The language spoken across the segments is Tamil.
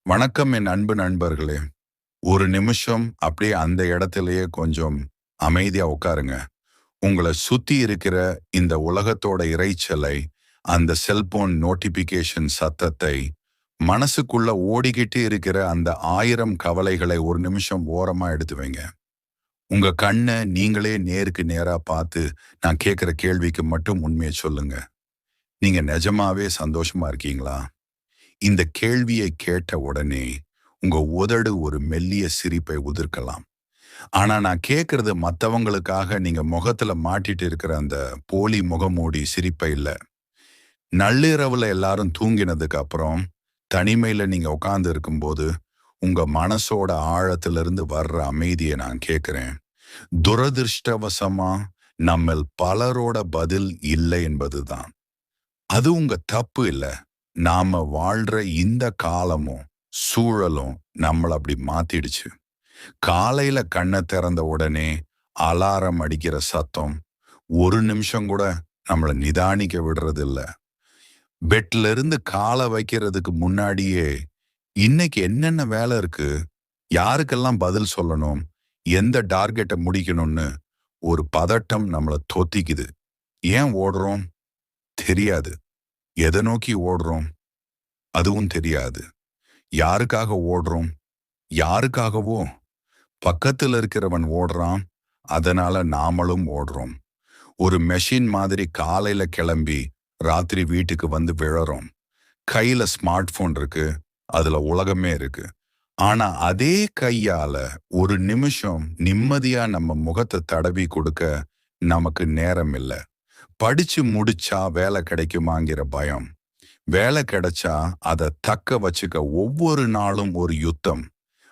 வணக்கம் என் அன்பு நண்பர்களே. ஒரு நிமிஷம் அப்படியே அந்த இடத்திலேயே கொஞ்சம் அமைதியா உட்காருங்க. உங்கள சுத்தி இருக்கிற இந்த உலகத்தோட இரைச்சலை, அந்த செல்போன் நோட்டிபிகேஷன் சத்தத்தை, மனசுக்குள்ள ஓடிக்கிட்டு இருக்கிற அந்த 1000 கவலைகளை ஒரு நிமிஷம் ஓரமா எடுத்து வைங்க. உங்க கண்ண நீங்களே நேருக்கு நேரா பார்த்து, நான் கேட்கிற கேள்விக்கு மட்டும் உண்மைய சொல்லுங்க. நீங்க நிஜமாவே சந்தோஷமா இருக்கீங்களா? இந்த கேள்வியை கேட்ட உடனே உங்க உதடு ஒரு மெல்லிய சிரிப்பை உதிர்க்கலாம். ஆனா நான் கேட்கறது மத்தவங்களுக்காக நீங்க முகத்துல மாட்டிட்டு இருக்கிற அந்த போலி முகமூடி சிரிப்பை இல்ல. நள்ளிரவுல எல்லாரும் தூங்கினதுக்கு அப்புறம் தனிமையில நீங்க உட்கார்ந்து இருக்கும்போது உங்க மனசோட ஆழத்திலிருந்து வர்ற அமைதியை நான் கேட்கிறேன். துரதிர்ஷ்டவசமா நம்மில் பலரோட பதில் இல்லை என்பதுதான். அது உங்க தப்பு இல்ல. நாம வாழ்ற இந்த காலமும் சூழலும் நம்மள அப்படி மாத்திடுச்சு. காலையில கண்ணை திறந்த உடனே அலாரம் அடிக்கிற சத்தம் ஒரு நிமிஷம் கூட நம்மள நிதானிக்க விடுறது இல்ல. பெட்ல இருந்து காலை வைக்கிறதுக்கு முன்னாடியே இன்னைக்கு என்னென்ன வேலை இருக்கு, யாருக்கெல்லாம் பதில் சொல்லணும், எந்த டார்கெட்டை முடிக்கணும்னு ஒரு பதட்டம் நம்மள தொத்திக்குது. ஏன் ஓடுறோம் தெரியாது. எதை நோக்கி ஓடுறோம் அதுவும் தெரியாது. யாருக்காக ஓடுறோம்? யாருக்காகவோ? பக்கத்துல இருக்கிறவன் ஓடுறான், அதனால நாமளும் ஓடுறோம். ஒரு மெஷின் மாதிரி காலையில கிளம்பி ராத்திரி வீட்டுக்கு வந்து விழறோம். கையில ஸ்மார்ட் போன் இருக்கு, அதுல உலகமே இருக்கு. ஆனா அதே கையால ஒரு நிமிஷம் நிம்மதியா நம்ம முகத்தை தடவி கொடுக்க நமக்கு நேரம் இல்ல. படிச்சு முடிச்சா வேலை கிடைக்குமாங்கிற பயம், வேலை கிடைச்சா அதை தக்க வச்சுக்க ஒவ்வொரு நாளும் ஒரு யுத்தம்.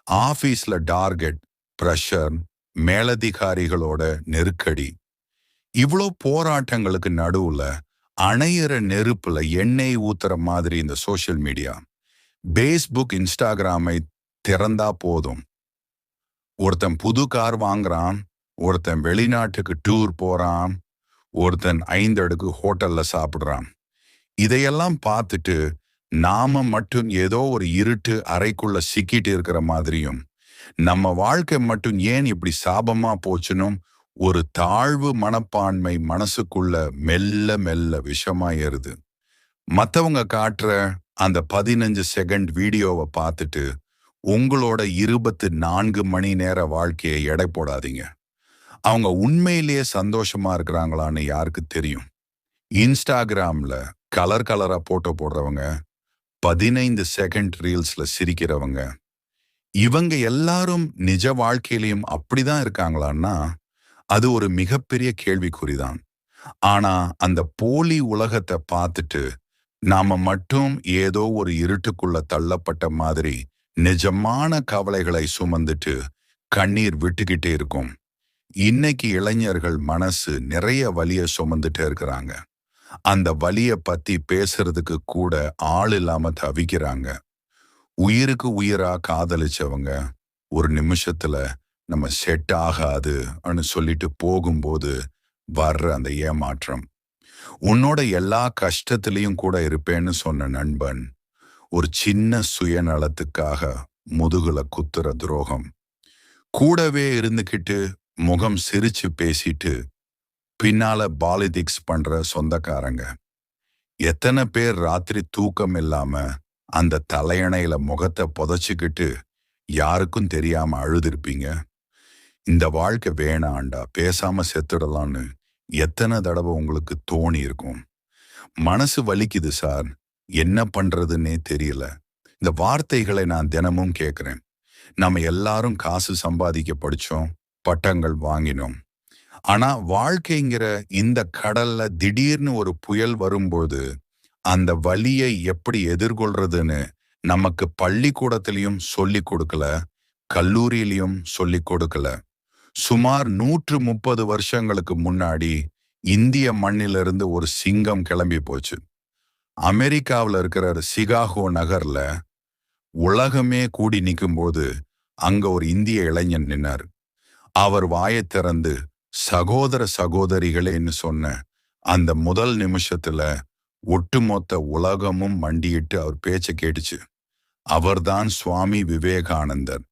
ஆபீஸ்ல டார்கெட், பிரஷர், மேலதிகாரிகளோட நெருக்கடி. இவ்வளோ போராட்டங்களுக்கு நடுவுல அணையிற நெருப்புல எண்ணெய் ஊத்துற மாதிரி இந்த சோஷியல் மீடியா, பேஸ்புக், இன்ஸ்டாகிராமை திறந்தா போதும். ஒருத்தன் புது கார் வாங்குறான், ஒருத்தன் வெளிநாட்டுக்கு டூர் போறான், ஒருத்தன் 5 அடுக்கு ஹோட்டல்ல சாப்பிடுறான். இதையெல்லாம் பார்த்துட்டு நாம மட்டும் ஏதோ ஒரு இருட்டு அறைக்குள்ள சிக்கிட்டு இருக்கிற மாதிரியும், நம்ம வாழ்க்கை மட்டும் ஏன் இப்படி சாபமா போச்சுனும் ஒரு தாழ்வு மனப்பான்மை மனசுக்குள்ள மெல்ல மெல்ல விஷமா ஏறுது. மத்தவங்க காட்டுற அந்த 15 செகண்ட் வீடியோவை பார்த்துட்டு உங்களோட 24 மணி நேர வாழ்க்கையை எடை போடாதீங்க. அவங்க உண்மையிலேயே சந்தோஷமா இருக்கிறாங்களான்னு யாருக்கு தெரியும்? இன்ஸ்டாகிராம்ல கலர் கலரா போட்டோ போடுறவங்க, 15 செகண்ட் ரீல்ஸ்ல சிரிக்கிறவங்க, இவங்க எல்லாரும் நிஜ வாழ்க்கையிலையும் அப்படிதான் இருக்காங்களான்னா அது ஒரு மிகப்பெரிய கேள்விக்குறிதான். ஆனா அந்த போலி உலகத்தை பார்த்துட்டு நாம மட்டும் ஏதோ ஒரு இருட்டுக்குள்ள தள்ளப்பட்ட மாதிரி நிஜமான கவலைகளை சுமந்துட்டு கண்ணீர் விட்டுக்கிட்டே இருக்கும். இன்னைக்கு இளைஞர்கள் மனசு நிறைய வலிய சுமந்துட்டே இருக்கிறாங்க. அந்த வலிய பத்தி பேசுறதுக்கு கூட ஆள் இல்லாம தவிக்கிறாங்க. உயிருக்கு உயிரா காதலிச்சவங்க ஒரு நிமிஷத்துல நம்ம செட் ஆகாதுன்னு சொல்லிட்டு போகும்போது வர்ற அந்த ஏமாற்றம். உன்னோட எல்லா கஷ்டத்திலையும் கூட இருப்பேன்னு சொன்ன நண்பன் ஒரு சின்ன சுயநலத்துக்காக முதுகுல குத்துற துரோகம். கூடவே இருந்துகிட்டு முகம் சிரிச்சு பேசிட்டு பின்னால பாலிடிக்ஸ் பண்ற சொந்தக்காரங்க. எத்தனை பேர் ராத்திரி தூக்கம் இல்லாம அந்த தலையணையில முகத்தை புதைச்சுக்கிட்டு யாருக்கும் தெரியாம அழுதிருப்பீங்க. இந்த வாழ்க்கை வேணாண்டா, பேசாம செத்துடலான்னு எத்தனை தடவை உங்களுக்கு தோணி இருக்கும். மனசு வலிக்குது சார், என்ன பண்றதுன்னே தெரியல. இந்த வார்த்தைகளை நான் தினமும் கேட்கிறேன். நம்ம எல்லாரும் காசு சம்பாதிக்க படிச்சோம், பட்டங்கள் வாங்கினோம். ஆனா வாழ்க்கைங்கிற இந்த கடல்ல திடீர்னு ஒரு புயல் வரும்போது அந்த வலியை எப்படி எதிர்கொள்றதுன்னு நமக்கு பள்ளிக்கூடத்திலையும் சொல்லி கொடுக்கல, கல்லூரியிலையும் சொல்லி கொடுக்கல. சுமார் 130 வருஷங்களுக்கு முன்னாடி இந்திய மண்ணிலிருந்து ஒரு சிங்கம் கிளம்பி போச்சு. அமெரிக்காவில் இருக்கிற சிகாகோ நகர்ல உலகமே கூடி நிக்கும்போது அங்க ஒரு இந்திய இளைஞன் நின்னார். அவர் வாயை திறந்து சகோதர சகோதரிகளேன்னு சொன்ன அந்த முதல் நிமிஷத்துல ஒட்டுமொத்த உலகமும் மண்டியிட்டு அவர் பேச்ச கேட்டுச்சு. அவர்தான் சுவாமி விவேகானந்தர்.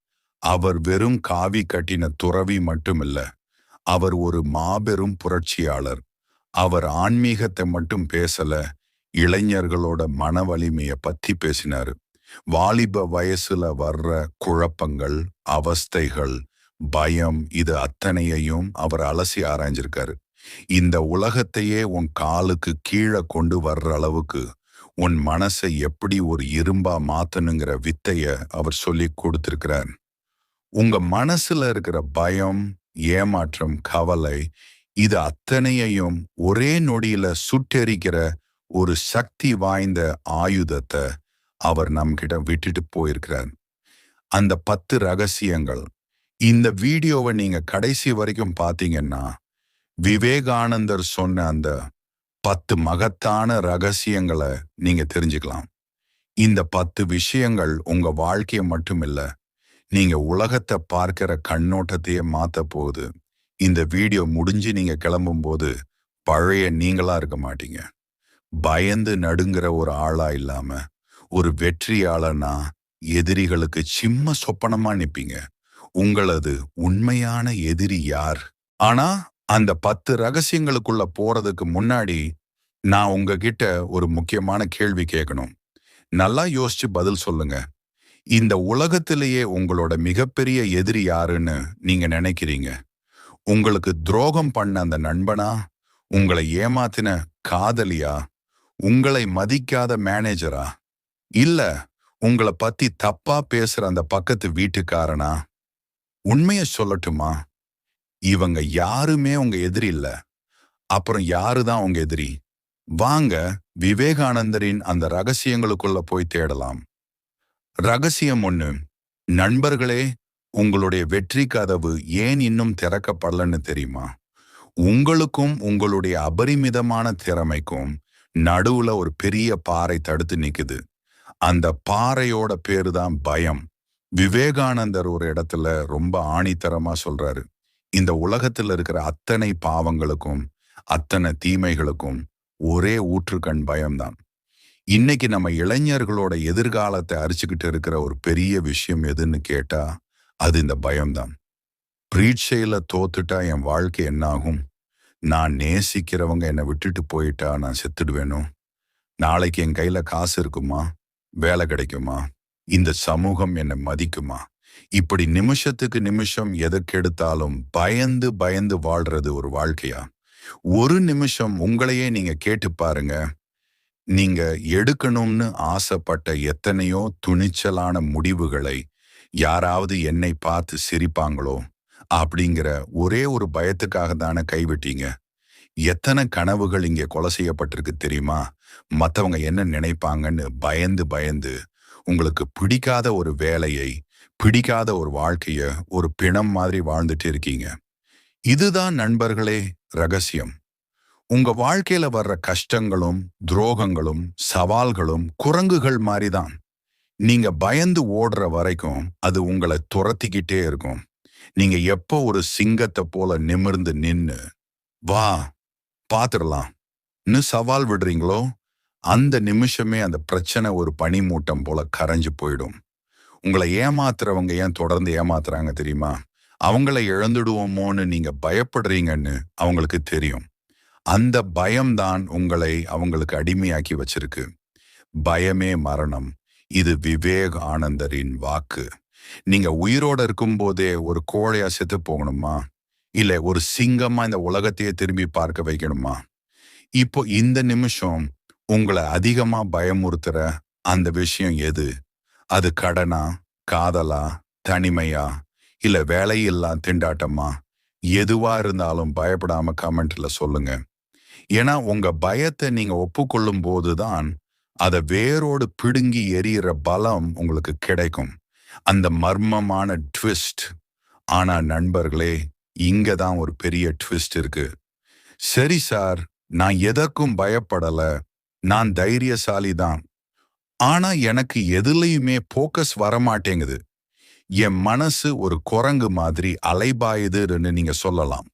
அவர் வெறும் காவி கட்டின துறவி மட்டுமில்ல, அவர் ஒரு மாபெரும் புரட்சியாளர். அவர் ஆன்மீகத்தை மட்டும் பேசல, இளைஞர்களோட மன வலிமைய பத்தி பேசினாரு. வாலிப வயசுல வர்ற குழப்பங்கள், அவஸ்தைகள், பயம், இது அத்தனையையும் அவர் அலசி ஆராய்ஞ்சிருக்காரு. இந்த உலகத்தையே உன் காலுக்கு கீழே கொண்டு வர்ற அளவுக்கு உன் மனசை எப்படி ஒரு இரும்பா மாத்தணுங்கிற வித்தைய அவர் சொல்லி கொடுத்திருக்கிறார். உங்க மனசுல இருக்கிற பயம், ஏமாற்றம், கவலை, இது அத்தனையையும் ஒரே நொடியில சுட்டெரிக்கிற ஒரு சக்தி வாய்ந்த ஆயுதத்தை அவர் நம்மகிட்ட விட்டுட்டு போயிருக்கிறார். அந்த 10 ரகசியங்கள். இந்த வீடியோவை நீங்க கடைசி வரைக்கும் பார்த்தீங்கன்னா, விவேகானந்தர் சொன்ன அந்த 10 மகத்தான ரகசியங்களை நீங்க தெரிஞ்சுக்கலாம். இந்த 10 விஷயங்கள் உங்க வாழ்க்கையை மட்டும் இல்ல, நீங்க உலகத்தை பார்க்கிற கண்ணோட்டத்தையே மாத்த போகுது. இந்த வீடியோ முடிஞ்சு நீங்க கிளம்பும்போது பழைய நீங்களா இருக்க மாட்டீங்க. பயந்து நடுங்கிற ஒரு ஆளா இல்லாம, ஒரு வெற்றியாளனா எதிரிகளுக்கு சிம்ம சொப்பனமா நிப்பீங்க. உங்களது உண்மையான எதிரி யார்? ஆனா அந்த 10 ரகசியங்களுக்குள்ள போறதுக்கு முன்னாடி நான் உங்ககிட்ட ஒரு முக்கியமான கேள்வி கேட்கணும். நல்லா யோசிச்சு பதில் சொல்லுங்க. இந்த உலகத்திலேயே உங்களோட மிகப்பெரிய எதிரி யாருன்னு நீங்க நினைக்கிறீங்க? உங்களுக்கு துரோகம் பண்ண அந்த நண்பனா? உங்களை ஏமாத்தின காதலியா? உங்களை மதிக்காத மேனேஜரா? இல்ல உங்களை பத்தி தப்பா பேசுற அந்த பக்கத்து வீட்டுக்காரனா? உண்மைய சொல்லட்டுமா? இவங்க யாருமே உங்க எதிரி இல்ல. அப்புறம் யாருதான் உங்க எதிரி? வாங்க விவேகானந்தரின் அந்த ரகசியங்களுக்குள்ள போய் தேடலாம். ரகசியம் 1. நண்பர்களே, உங்களுடைய வெற்றி கதவு ஏன் இன்னும் திறக்கப்படலன்னு தெரியுமா? உங்களுக்கும் உங்களுடைய அபரிமிதமான திறமைக்கும் நடுவுல ஒரு பெரிய பாறை தடுத்து நிக்குது. அந்த பாறையோட பேரு தான் பயம். விவேகானந்தர் ஒரு இடத்துல ரொம்ப ஆணித்தரமா சொல்றாரு, இந்த உலகத்துல இருக்கிற அத்தனை பாவங்களுக்கும் அத்தனை தீமைகளுக்கும் ஒரே ஊற்றுக்கண் பயம்தான். இன்னைக்கு நம்ம இளைஞர்களோட எதிர்காலத்தை அரிச்சுக்கிட்டு இருக்கிற ஒரு பெரிய விஷயம் எதுன்னு கேட்டா, அது இந்த பயம்தான். பரீட்சையில தோத்துட்டா என் வாழ்க்கை என்னாகும்? நான் நேசிக்கிறவங்க என்னை விட்டுட்டு போயிட்டா நான் செத்துடுவேனோ? நாளைக்கு என் கையில காசு இருக்குமா? வேலை கிடைக்குமா? இந்த சமூகம் என்னை மதிக்குமா? இப்படி நிமிஷத்துக்கு நிமிஷம் எதற்கெடுத்தாலும் பயந்து பயந்து வாழ்றது ஒரு வாழ்க்கையா? ஒரு நிமிஷம் உங்களையே நீங்க கேட்டு பாருங்க. நீங்க எடுக்கணும்னு ஆசைப்பட்ட எத்தனையோ துணிச்சலான முடிவுகளை யாராவது என்னை பார்த்து சிரிப்பாங்களோ அப்படிங்கிற ஒரே ஒரு பயத்துக்காக தானே கைவிட்டீங்க? எத்தனை கனவுகள் இங்கே கொலை செய்யப்பட்டிருக்கு தெரியுமா? மத்தவங்க என்ன நினைப்பாங்கன்னு பயந்து பயந்து உங்களுக்கு பிடிக்காத ஒரு வேலையை, பிடிக்காத ஒரு வாழ்க்கைய ஒரு பிணம் மாதிரி வாழ்ந்துட்டு இருக்கீங்க. இதுதான் நண்பர்களே ரகசியம். உங்க வாழ்க்கையில வர்ற கஷ்டங்களும் துரோகங்களும் சவால்களும் குரங்குகள் மாதிரிதான். நீங்க பயந்து ஓடுற வரைக்கும் அது உங்களை துரத்திக்கிட்டே இருக்கும். நீங்க எப்போ ஒரு சிங்கத்தை போல நிமிர்ந்து நின்னு வா பாத்துடலாம் சவால் விடுறீங்களோ, அந்த நிமிஷமே அந்த பிரச்சனை ஒரு பனிமூட்டம் போல கரைஞ்சு போயிடும். உங்களை ஏமாத்துறவங்க ஏன் தொடர்ந்து ஏமாத்துறாங்க தெரியுமா? அவங்கள இழந்துடுவோமோன்னு நீங்க பயப்படுறீங்கன்னு அவங்களுக்கு தெரியும். அந்த பயம்தான் உங்களை அவங்களுக்கு அடிமையாக்கி வச்சிருக்கு. பயமே மரணம். இது விவேக் ஆனந்தரின் வாக்கு. நீங்க உயிரோட இருக்கும்போதே ஒரு கோழையா செத்து போகணுமா? இல்ல ஒரு சிங்கமா இந்த உலகத்தையே திரும்பி பார்க்க வைக்கணுமா? இப்போ இந்த நிமிஷம் உங்களை அதிகமா பயமுறுத்துற அந்த விஷயம் எது? அது கடனா, காதலா, தனிமையா, இல்ல வேலையில்லா திண்டாட்டமா? எதுவா இருந்தாலும் பயப்படாம கமெண்ட்ல சொல்லுங்க. ஏன்னா உங்க பயத்தை நீங்க ஒப்புக்கொள்ளும் போதுதான் அதை வேரோடு பிடுங்கி எறிகிற பலம் உங்களுக்கு கிடைக்கும். அந்த மர்மமான ட்விஸ்ட். ஆனா நண்பர்களே, இங்க தான் ஒரு பெரிய ட்விஸ்ட் இருக்கு. சரி சார், நான் எதற்கும் பயப்படல, நான் தைரியசாலி தான். ஆனா எனக்கு எதுலயுமே போக்கஸ் வரமாட்டேங்குது. என் மனசு ஒரு குரங்கு மாதிரி அலைபாயுதுன்னு நீங்க சொல்லலாம்.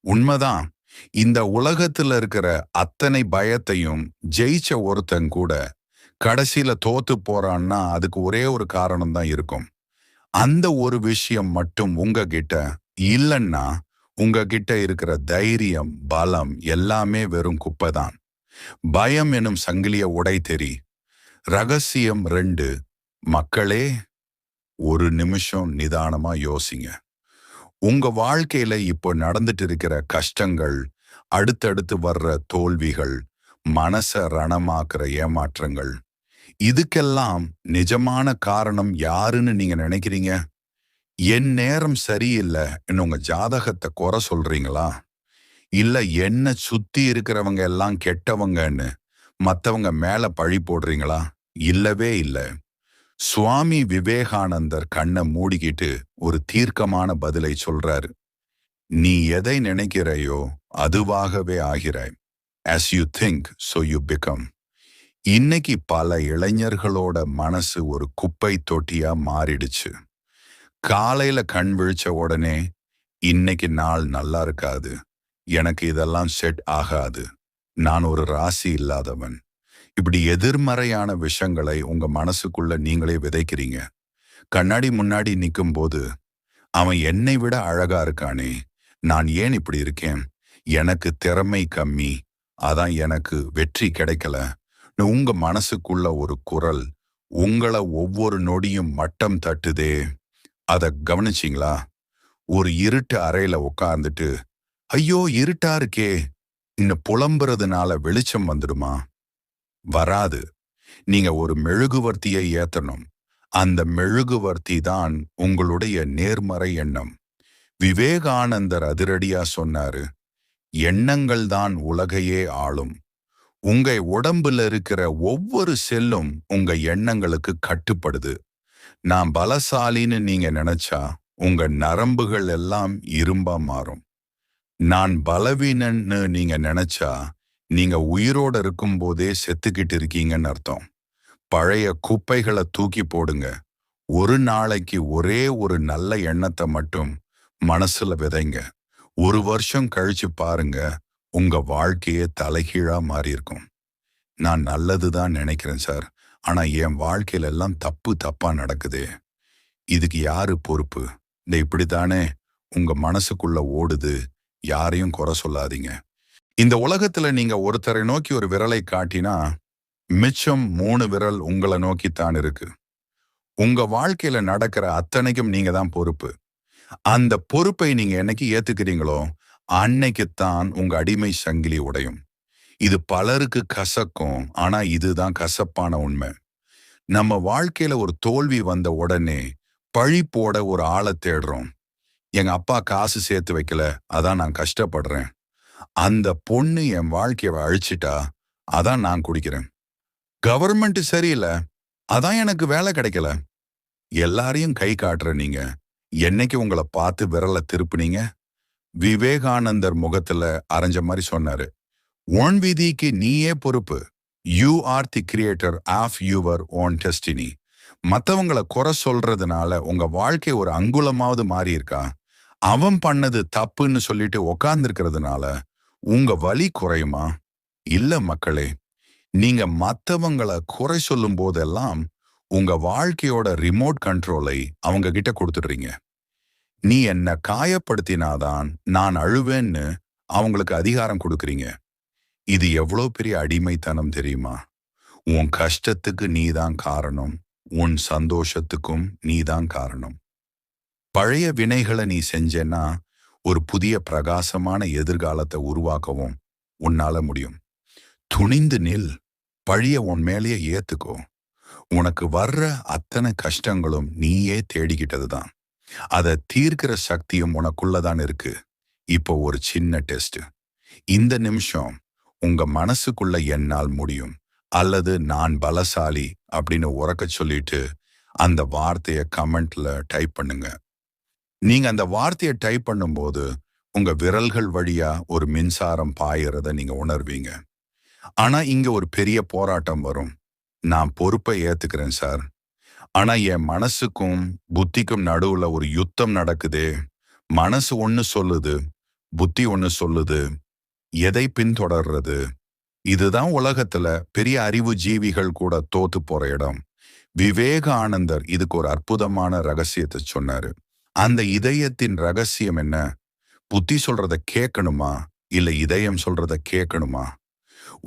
உண்மைதான். இந்த உலகத்துல இருக்கிற அத்தனை பயத்தையும் ஜெயிச்ச ஒருத்தன் கூட கடைசியில தோத்து போறான்னா அதுக்கு ஒரே ஒரு காரணம் தான் இருக்கும். அந்த ஒரு விஷயம் மட்டும் உங்ககிட்ட இல்லைன்னா உங்ககிட்ட இருக்கிற தைரியம், பலம் எல்லாமே வெறும் குப்பை தான். பயம் எனும் சங்கிலிய உடைத்தெறி. ரகசியம் 2. மக்களே, ஒரு நிமிஷம் நிதானமா யோசிங்க. உங்க வாழ்க்கையில இப்போ நடந்துட்டு இருக்கிற கஷ்டங்கள், அடுத்தடுத்து வர்ற தோல்விகள், மனச ரணமாக்குற ஏமாற்றங்கள், இதுக்கெல்லாம் நிஜமான காரணம் யாருன்னு நீங்க நினைக்கிறீங்க? என் நேரம் சரியில்லைன்னு உங்க ஜாதகத்தை குறை சொல்றீங்களா? இல்ல என்ன சுத்தி இருக்கிறவங்க எல்லாம் கெட்டவங்கன்னு மத்தவங்க மேல பழி போடுறீங்களா? இல்லவே இல்ல. சுவாமி விவேகானந்தர் கண்ணை மூடிக்கிட்டு ஒரு தீர்க்கமான பதிலை சொல்றாரு. நீ எதை நினைக்கிறையோ அதுவாகவே ஆகிறாய். As you think, so you become. இன்னைக்கு பல இளைஞர்களோட மனசு ஒரு குப்பை தொட்டியா மாறிடுச்சு. காலையில கண் விழிச்ச உடனே இன்னைக்கு நாள் நல்லா இருக்காது, எனக்கு இதெல்லாம் செட் ஆகாது, நான் ஒரு ராசி இல்லாதவன், இப்படி எதிர்மறையான விஷயங்களை உங்க மனசுக்குள்ள நீங்களே விதைக்கிறீங்க. கண்ணாடி முன்னாடி நிற்கும் போது அவன் என்னை விட அழகா இருக்கானே, நான் ஏன் இப்படி இருக்கேன், எனக்கு திறமை கம்மி, அதான் எனக்கு வெற்றி கிடைக்கல, உங்க மனசுக்குள்ள ஒரு குரல் உங்களை ஒவ்வொரு நொடியும் மட்டம் தட்டுதே. அத கவனிச்சிங்களா? ஒரு இருட்டு அறையில உட்கார்ந்துட்டு ஐயோ இருட்டா இருக்கே இன்னும் புலம்புறதுனால வெளிச்சம் வந்துடுமா? வராது. நீங்க ஒரு மெழுகுவர்த்தியை ஏத்தணும். அந்த மெழுகுவர்த்தி தான் உங்களுடைய நேர்மறை எண்ணம். விவேகானந்தர் அதிரடியா சொன்னாரு, எண்ணங்கள் தான் உலகையே ஆளும். உங்க உடம்புல இருக்கிற ஒவ்வொரு செல்லும் உங்க எண்ணங்களுக்கு கட்டுப்படுது. நான் பலசாலின்னு நீங்க நினைச்சா உங்க நரம்புகள் எல்லாம் இரும்பா மாறும். நான் பலவீனன்னு நீங்க நினைச்சா நீங்க உயிரோட இருக்கும் போதே செத்துக்கிட்டு இருக்கீங்கன்னு அர்த்தம். பழைய குப்பைகளை தூக்கி போடுங்க. ஒரு நாளைக்கு ஒரே ஒரு நல்ல எண்ணத்தை மட்டும் மனசுல விதைங்க. ஒரு வருஷம் கழிச்சு பாருங்க, உங்க வாழ்க்கையே தலைகீழா மாறி இருக்கும். நான் நல்லதுதான் நினைக்கிறேன் சார், ஆனா என் வாழ்க்கையில எல்லாம் தப்பா நடக்குதே, இதுக்கு யாரு பொறுப்பு? இந்த இப்படித்தானே உங்க மனசுக்குள்ள ஓடுது. யாரையும் குறை சொல்லாதீங்க. இந்த உலகத்துல நீங்க ஒருத்தரை நோக்கி ஒரு விரலை காட்டினா மிச்சம் 3 விரல் உங்களை நோக்கித்தான் இருக்கு. உங்க வாழ்க்கையில நடக்கிற அத்தனைக்கும் நீங்க தான் பொறுப்பு. அந்த பொறுப்பை நீங்க என்னைக்கு ஏத்துக்கிறீங்களோ அன்னைக்குத்தான் உங்க அடிமை சங்கிலி உடையும். இது பலருக்கு கசக்கும், ஆனா இதுதான் கசப்பான உண்மை. நம்ம வாழ்க்கையில ஒரு தோல்வி வந்த உடனே பழி போட ஒரு ஆளை தேடுறோம். எங்க அப்பா காசு சேர்த்து வைக்கல, அதான் நான் கஷ்டப்படுறேன். அந்த பொண்ணு என் வாழ்க்கையை அழிச்சிட்டா, அதான் நான் குடிக்கிறேன். கவர்மெண்ட் சரியில்லை, அதான் எனக்கு வேலை கிடைக்கல. எல்லாரையும் கை காட்டுற நீங்க என்னைக்கு உங்களை பார்த்து விரல திருப்புனீங்க? விவேகானந்தர் முகத்துல அரைஞ்ச மாதிரி சொன்னாரு, உன் விதிக்கு நீயே பொறுப்பு. You are the creator of your own destiny. மத்தவங்களை குறை சொல்றதுனால உங்க வாழ்க்கை ஒரு அங்குலமாவது மாறி இருக்கா? அவன் பண்ணது தப்புன்னு சொல்லிட்டு உக்காந்துருக்கிறதுனால உங்க வலி குறையுமா? இல்ல மக்களே, நீங்க மத்தவங்களை குறை சொல்லும் போதெல்லாம் உங்க வாழ்க்கையோட ரிமோட் கண்ட்ரோலை அவங்க கிட்ட கொடுத்துடுறீங்க. நீ என்ன காயப்படுத்தினாதான் நான் அழுவேன்னு அவங்களுக்கு அதிகாரம் கொடுக்குறீங்க. இது எவ்வளோ பெரிய அடிமைத்தனம் தெரியுமா? உன் கஷ்டத்துக்கு நீதான் காரணம், உன் சந்தோஷத்துக்கும் நீதான் காரணம். பழைய வினைகளை நீ செஞ்சேன்னா ஒரு புதிய பிரகாசமான எதிர்காலத்தை உருவாக்கவும் உன்னால முடியும். துணிந்து நில். பழைய உன் மேலேயே ஏத்துக்கோ. உனக்கு வர்ற அத்தனை கஷ்டங்களும் நீயே தேடிக்கிட்டது தான். அதை தீர்க்கிற சக்தியும் உனக்குள்ளதான் இருக்கு. இப்போ ஒரு சின்ன டெஸ்ட். இந்த நிமிஷம் உங்க மனசுக்குள்ள என்னால் முடியும் அல்லது நான் பலசாலி அப்படின்னு உறக்க சொல்லிட்டு அந்த வார்த்தையை கமெண்ட்ல டைப் பண்ணுங்க. நீங்க அந்த வார்த்தையை டைப் பண்ணும்போது உங்க விரல்கள் வழியா ஒரு மின்சாரம் பாயறத நீங்க உணர்வீங்க. ஆனா இங்க ஒரு பெரிய போராட்டம் வரும். நான் பொறுப்பை ஏத்துக்கிறேன் சார், ஆனா என் மனசுக்கும் புத்திக்கும் நடுவுல ஒரு யுத்தம் நடக்குதே. மனசு ஒண்ணு சொல்லுது, புத்தி ஒண்ணு சொல்லுது. எதை பின்தொடர்றது? இதுதான் உலகத்துல பெரிய அறிவு ஜீவிகள் கூட தோத்து போற இடம். விவேகானந்தர் இதுக்கு ஒரு அற்புதமான ரகசியத்தை சொன்னாரு. அந்த இதயத்தின் ரகசியம் என்ன? புத்தி சொல்றத கேட்கணுமா? இல்ல இதயம் சொல்றத கேட்கணுமா?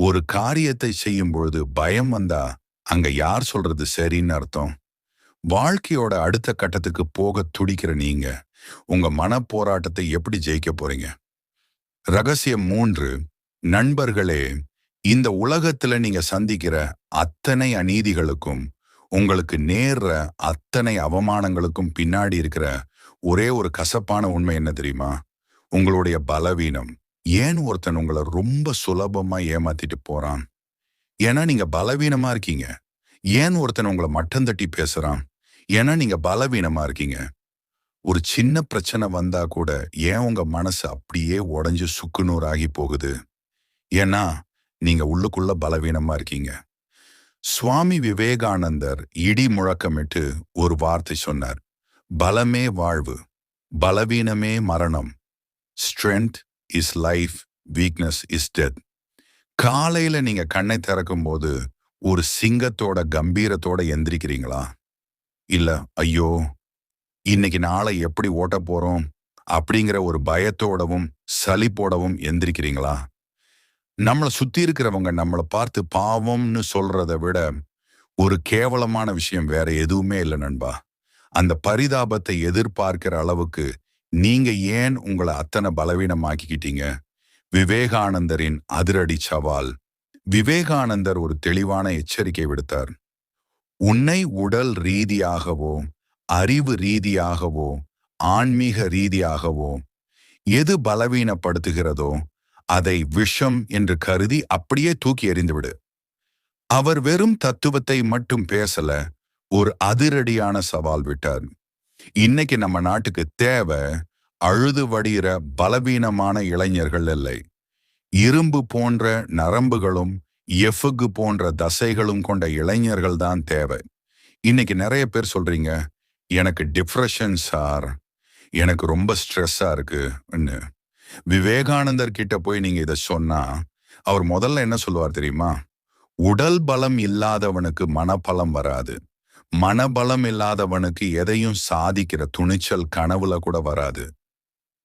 ஒரு காரியத்தை செய்யும் பொழுது பயம் வந்தா அங்க யார் சொல்றது சரின்னு அர்த்தம்? வாழ்க்கையோட அடுத்த கட்டத்துக்கு போக துடிக்கிற நீங்க உங்க மன போராட்டத்தை எப்படி ஜெயிக்க போறீங்க? ரகசியம் 3. நண்பர்களே, இந்த உலகத்துல நீங்க சந்திக்கிற அத்தனை அநீதிகளுக்கும் உங்களுக்கு நேர்ற அத்தனை அவமானங்களுக்கும் பின்னாடி இருக்கிற ஒரே ஒரு கசப்பான உண்மை என்ன தெரியுமா? உங்களுடைய பலவீனம். ஏன் ஒருத்தன் உங்களை ரொம்ப சுலபமா ஏமாத்திட்டு போறான்? ஏன்னா நீங்க பலவீனமா இருக்கீங்க. ஏன் ஒருத்தன் உங்களை மட்டம் தட்டி பேசுறான்? ஏன்னா நீங்க பலவீனமா இருக்கீங்க. ஒரு சின்ன பிரச்சனை வந்தா கூட ஏன் உங்க மனசு அப்படியே உடைஞ்சு சுக்குநூறாகி போகுது? ஏன்னா நீங்க உள்ளுக்குள்ள பலவீனமா இருக்கீங்க. சுவாமி விவேகானந்தர் இடி முழக்கமிட்டு ஒரு வார்த்தை சொன்னார். பலமே வாழ்வு, பலவீனமே மரணம். Strength is life, weakness is death. காலையில நீங்க கண்ணை திறக்கும் போது ஒரு சிங்கத்தோட கம்பீரத்தோட எந்திரிக்கிறீங்களா? இல்ல ஐயோ இன்னைக்கு நாளை எப்படி ஓட்ட போறோம் அப்படிங்கிற ஒரு பயத்தோடவும் சலிப்போடவும் எந்திரிக்கிறீங்களா? நம்மளை சுத்தி இருக்கிறவங்க நம்மளை பார்த்து பாவம்னு சொல்றதை விட ஒரு கேவலமான விஷயம் வேற எதுவுமே இல்லை நண்பா. அந்த பரிதாபத்தை எதிர்பார்க்கிற அளவுக்கு நீங்க ஏன் உங்களை அத்தனை பலவீனமாக்கிக்கிட்டீங்க? விவேகானந்தரின் அதிரடி சவால். விவேகானந்தர் ஒரு தெளிவான எச்சரிக்கை விடுத்தார். உன்னை உடல் ரீதியாகவோ அறிவு ரீதியாகவோ ஆன்மீக ரீதியாகவோ எது பலவீனப்படுத்துகிறதோ அதை விஷம் என்று கருதி அப்படியே தூக்கி எறிந்துவிடு. அவர் வெறும் தத்துவத்தை மட்டும் பேசல, ஒரு அதிரடியான சவால் விட்டார். இன்னைக்கு நம்ம நாட்டுக்கு தேவை அழுது வடிகிற பலவீனமான இளைஞர்கள் இல்லை. இரும்பு போன்ற நரம்புகளும் எஃகு போன்ற தசைகளும் கொண்ட இளைஞர்கள் தான் தேவை. இன்னைக்கு நிறைய பேர் சொல்றீங்க, எனக்கு டிப்ரெஷன் சார், எனக்கு ரொம்ப ஸ்ட்ரெஸ்ஸா இருக்குன்னு. விவேகானந்தர் கிட்ட போய் நீங்க இதை சொன்னா அவர் முதல்ல என்ன சொல்லுவார் தெரியுமா? உடல் பலம் இல்லாதவனுக்கு மனபலம் வராது, மனபலம் இல்லாதவனுக்கு எதையும் சாதிக்கிற துணிச்சல் கனவுல கூட வராது.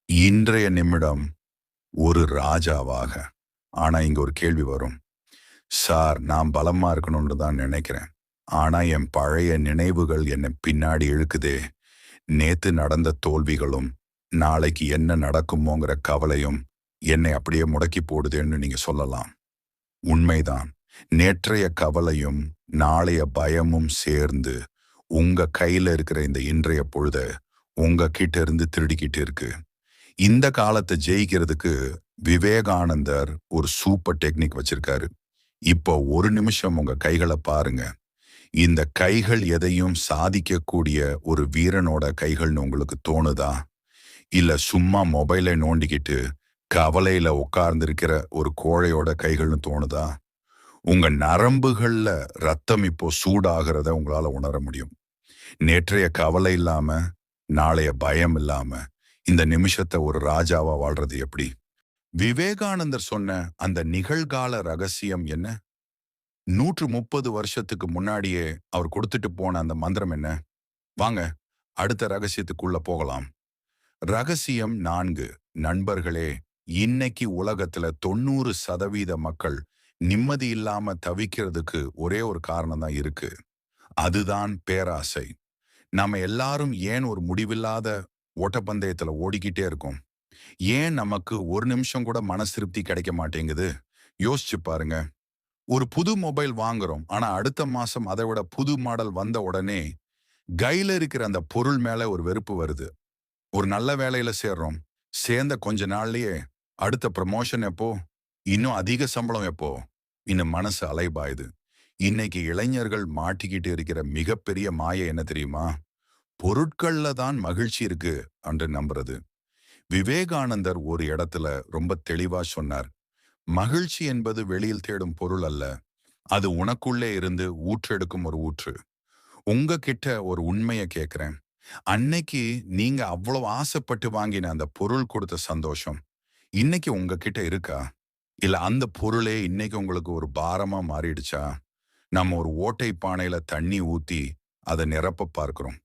இன்றைய நிமிடம் ஒரு ராஜாவாக. ஆனா இங்க ஒரு கேள்வி வரும். சார், நான் பலமா இருக்கணும்னு தான் நினைக்கிறேன், ஆனா என் பழைய நினைவுகள் என்னை பின்னாடி இழுக்குதே. நேத்து நடந்த தோல்விகளும் நாளைக்கு என்ன நடக்குமோங்கிற கவலையும் என்னை அப்படியே முடக்கி போடுதேன்னு நீங்க சொல்லலாம். உண்மைதான். நேற்றைய கவலையும் நாளைய பயமும் சேர்ந்து உங்க கையில இருக்கிற இந்த இன்றைய பொழுத உங்க கிட்ட இருந்து திருடிக்கிட்டு இருக்கு. இந்த காலத்தை ஜெயிக்கிறதுக்கு விவேகானந்தர் ஒரு சூப்பர் டெக்னிக் வச்சிருக்காரு. இப்போ ஒரு நிமிஷம் உங்க கைகளை பாருங்க. இந்த கைகள் எதையும் சாதிக்கக்கூடிய ஒரு வீரனோட கைகள்னு உங்களுக்கு தோணுதா? இல்ல சும்மா மொபைலை நோண்டிக்கிட்டு கவலையில உட்கார்ந்திருக்கிற ஒரு கோழையோட கைகள்னு தோணுதா? உங்க நரம்புகள்ல ரத்தம் இப்போ சூடாகிறத உங்களால உணர முடியும். நேற்றைய கவலை இல்லாம, நாளைய பயம் இல்லாம இந்த நிமிஷத்தை ஒரு ராஜாவா வாழ்றது எப்படி? விவேகானந்தர் சொன்ன அந்த நிகழ்கால ரகசியம் என்ன? 130 வருஷத்துக்கு முன்னாடியே அவர் கொடுத்துட்டு போன அந்த மந்திரம் என்ன? வாங்க அடுத்த ரகசியத்துக்குள்ள போகலாம். ரகசியம் 4. நண்பர்களே, இன்னைக்கு உலகத்துல 90% மக்கள் நிம்மதி இல்லாம தவிக்கிறதுக்கு ஒரே ஒரு காரணம் தான் இருக்கு. அதுதான் பேராசை. நாம எல்லாரும் ஏன் ஒரு முடிவில்லாத ஓட்டப்பந்தயத்துல ஓடிக்கிட்டே இருக்கோம்? ஏன் நமக்கு ஒரு நிமிஷம் கூட மன திருப்தி கிடைக்க மாட்டேங்குது? யோசிச்சு பாருங்க. ஒரு புது மொபைல் வாங்குறோம், ஆனா அடுத்த மாசம் அதை விட புது மாடல் வந்த உடனே கையில இருக்கிற அந்த பொருள் மேல ஒரு வெறுப்பு வருது. ஒரு நல்ல வேலையில சேர்றோம், சேர்ந்த கொஞ்ச நாள்லயே அடுத்த ப்ரமோஷன் எப்போ, இன்னும் அதிக சம்பளம் எப்போ, இன்னும் மனசு அலைபாயுது. இன்னைக்கு இளைஞர்கள் மாட்டிக்கிட்டு இருக்கிற மிகப்பெரிய மாயை என்ன தெரியுமா? பொருட்கள்ல தான் மகிழ்ச்சி இருக்கு என்று நம்புறது. விவேகானந்தர் ஒரு இடத்துல ரொம்ப தெளிவா சொன்னார். மகிழ்ச்சி என்பது வெளியில் தேடும் பொருள் அல்ல, அது உனக்குள்ளே இருந்து ஊற்றெடுக்கும் ஒரு ஊற்று. உங்ககிட்ட ஒரு உண்மையை கேட்கிறேன். அன்னைக்கு நீங்க அவ்வளவு ஆசைப்பட்டு வாங்கின அந்த பொருள் கொடுத்த சந்தோஷம் இன்னைக்கு உங்ககிட்ட இருக்கா? இல்ல அந்த பொருளே இன்னைக்கு உங்களுக்கு ஒரு பாரமா மாறிடுச்சா? நம்ம ஒரு ஓட்டை பானையில தண்ணி ஊத்தி அதை நிரப்ப பார்க்கிறோம்.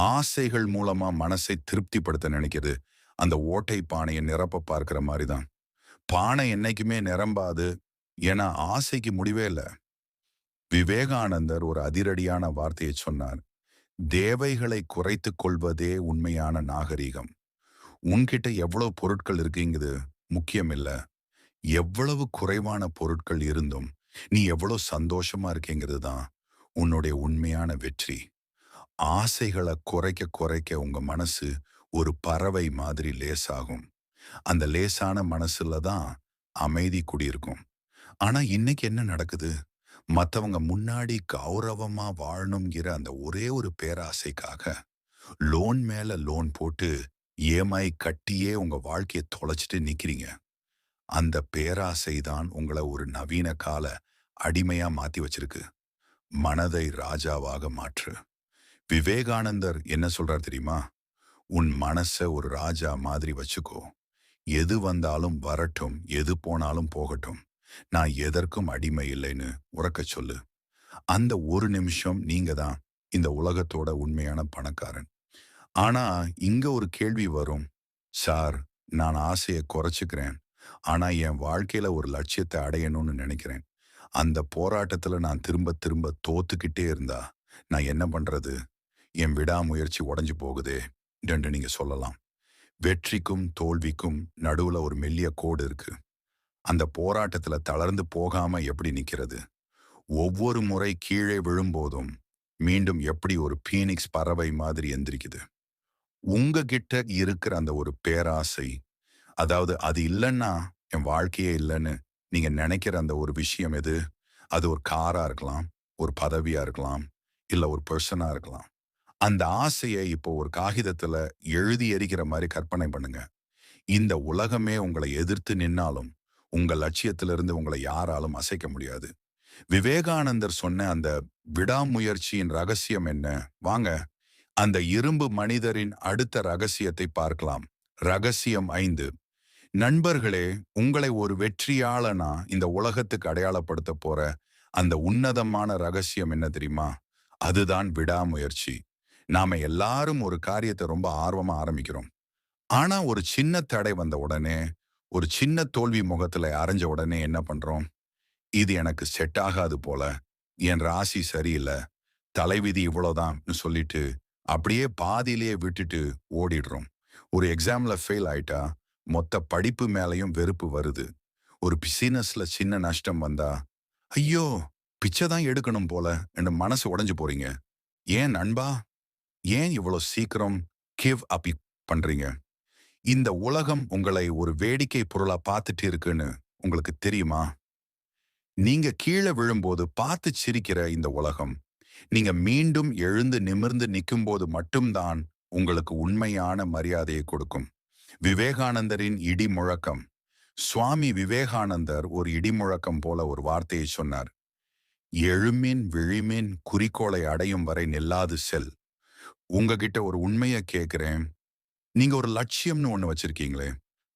ஆசைகள் மூலமா மனசை திருப்திப்படுத்த நினைக்கிறது அந்த ஓட்டை பானையை நிரப்ப பார்க்கிற மாதிரி தான். பானை என்னைக்குமே நிரம்பாது. ஏன்னா ஆசைக்கு முடிவே இல்லை. விவேகானந்தர் ஒரு அதிரடியான வார்த்தையை சொன்னார். தேவைகளை குறைத்துக் கொள்வதே உண்மையான நாகரீகம். உன்கிட்ட எவ்வளவு பொருட்கள் இருக்குங்கிறது முக்கியம் இல்ல. எவ்வளவு குறைவான பொருட்கள் இருந்தும் நீ எவ்வளவு சந்தோஷமா இருக்கேங்கிறது தான் உன்னுடைய உண்மையான வெற்றி. ஆசைகளை குறைக்க குறைக்க உங்க மனசு ஒரு பறவை மாதிரி லேசாகும். அந்த லேசான மனசுல தான் அமைதி குடியிருக்கும். ஆனா இன்னைக்கு என்ன நடக்குது? மத்தவங்க முன்னாடி கௌரவமா வாழணுங்கிற அந்த ஒரே ஒரு பேராசைக்காக லோன் மேல லோன் போட்டு EMI கட்டியே உங்க வாழ்க்கையை தொலைச்சிட்டு நிக்கிறீங்க. அந்த பேராசை தான் உங்களை ஒரு நவீன கால அடிமையா மாத்தி வச்சிருக்கு. மனதை ராஜாவாக மாற்று. விவேகானந்தர் என்ன சொல்றார் தெரியுமா? உன் மனச ஒரு ராஜா மாதிரி வச்சுக்கோ. எது வந்தாலும் வரட்டும், எது போனாலும் போகட்டும். நான் எதற்கும் அடிமை இல்லைன்னு உறக்கச் சொல்லு. அந்த ஒரு நிமிஷம் நீங்க தான் இந்த உலகத்தோட உண்மையான பணக்காரன். ஆனா இங்க ஒரு கேள்வி வரும். சார், நான் ஆசையை குறைச்சுக்கிறேன். ஆனா என் வாழ்க்கையில ஒரு லட்சியத்தை அடையணும்னு நினைக்கிறேன். அந்த போராட்டத்துல நான் திரும்ப திரும்ப தோத்துக்கிட்டே இருந்தா நான் என்ன பண்றது? என் விடாமுயற்சி உடைஞ்சு போகுதே என்று நீங்க சொல்லலாம். வெற்றிக்கும் தோல்விக்கும் நடுவுல ஒரு மெல்லிய கோடு இருக்கு. அந்த போராட்டத்துல தளர்ந்து போகாம எப்படி நிக்கிறது? ஒவ்வொரு முறை கீழே விழும்போதும் மீண்டும் எப்படி ஒரு பீனிக்ஸ் பறவை மாதிரி எந்திரிக்குது? உங்ககிட்ட இருக்கிற அந்த ஒரு பேராசை, அதாவது அது இல்லைன்னா என் வாழ்க்கையே இல்லைன்னு நீங்க நினைக்கிற அந்த ஒரு விஷயம் எது? அது ஒரு காரா இருக்கலாம், ஒரு பதவியா இருக்கலாம், இல்ல ஒரு பர்சனா இருக்கலாம். அந்த ஆசையை இப்போ ஒரு காகிதத்துல எழுதி எறிகிற மாதிரி கற்பனை பண்ணுங்க. இந்த உலகமே உங்களை எதிர்த்து நின்னாலும் உங்க லட்சியத்திலிருந்து உங்களை யாராலும் அசைக்க முடியாது. விவேகானந்தர் சொன்ன அந்த விடாமுயற்சியின் ரகசியம் என்ன? வாங்க அந்த இரும்பு மனிதரின் அடுத்த ரகசியத்தை பார்க்கலாம். ரகசியம் 5. நண்பர்களே, உங்களை ஒரு வெற்றியாளனா இந்த உலகத்துக்கு அடையாளப்படுத்த போற அந்த உன்னதமான ரகசியம் என்ன தெரியுமா? அதுதான் விடாமுயற்சி. நாம எல்லாரும் ஒரு காரியத்தை ரொம்ப ஆர்வமா ஆரம்பிக்கிறோம். ஆனா ஒரு சின்ன தடை வந்த உடனே, ஒரு சின்ன தோல்வி முகத்துல அரைஞ்ச உடனே என்ன பண்றோம்? இது எனக்கு செட் ஆகாது போல, என் ராசி சரியில்லை, தலைவிதி இவ்வளவுதான்னு சொல்லிட்டு அப்படியே பாதியிலேயே விட்டுட்டு ஓடிடுறோம். ஒரு எக்ஸாம்ல ஃபெயில் ஆயிட்டா மொத்த படிப்பு மேலையும் வெறுப்பு வருது. ஒரு பிசினஸ்ல சின்ன நஷ்டம் வந்தா, ஐயோ பிச்சை தான் எடுக்கணும் போல என்று மனசு உடைஞ்சு போறீங்க. ஏன் நண்பா? ஏன் இவ்வளவு சீக்கிரம் கிவ் அப் பண்றீங்க? இந்த உலகம் உங்களை ஒரு வேடிக்கை பொருளா பார்த்துட்டு இருக்குன்னு உங்களுக்கு தெரியுமா? நீங்க கீழே விழும்போது பார்த்து சிரிக்கிற இந்த உலகம், நீங்க மீண்டும் எழுந்து நிமிர்ந்து நிற்கும்போது மட்டும்தான் உங்களுக்கு உண்மையான மரியாதையை கொடுக்கும். விவேகானந்தரின் இடி முழக்கம். சுவாமி விவேகானந்தர் ஒரு இடி முழக்கம் போல ஒரு வார்த்தையை சொன்னார். எழுமின் விழிமின் குறிக்கோளை அடையும் வரை நில்லாது செல். உங்ககிட்ட ஒரு உண்மையை கேட்கிறேன். நீங்க ஒரு லட்சியம்னு ஒண்ணு வச்சிருக்கீங்களே,